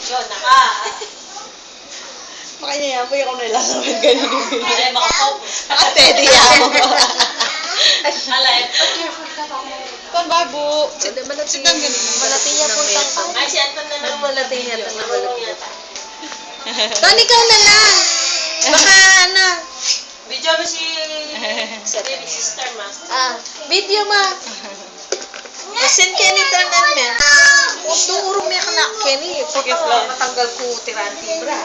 Yun, naka. Makanya yan po yung nailalawin ganun. Ay, makafocus. Naka-steady ako. Alay. Kon babu. Sidang ganun. Malati niya po tang. Ay, si Anton na lang. Malati niya tang Marunong yata. Don, ikaw na lang. Baka ano. Video mo si baby sister, ma. Video ma. Send kayo ni Tanan me. Turo mo ka na Kenny. Sige, slow. Matanggal ko tiranti bra.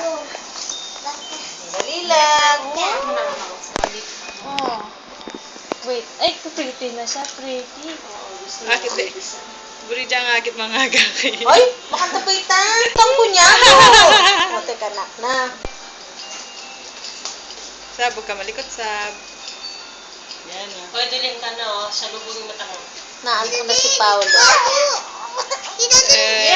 Dali lang. Oh. Wait, ay, pretty na siya, pretty. Akit eh. Buri dyan agit mga agaki. Ay, makatapitan. Tangko niya. O, teka na. Sab, huwag ka malikot, sab. Yan o. Pwede rin ka na, sa lubong yung mata mo. Naan ko na si Paolo. Eh.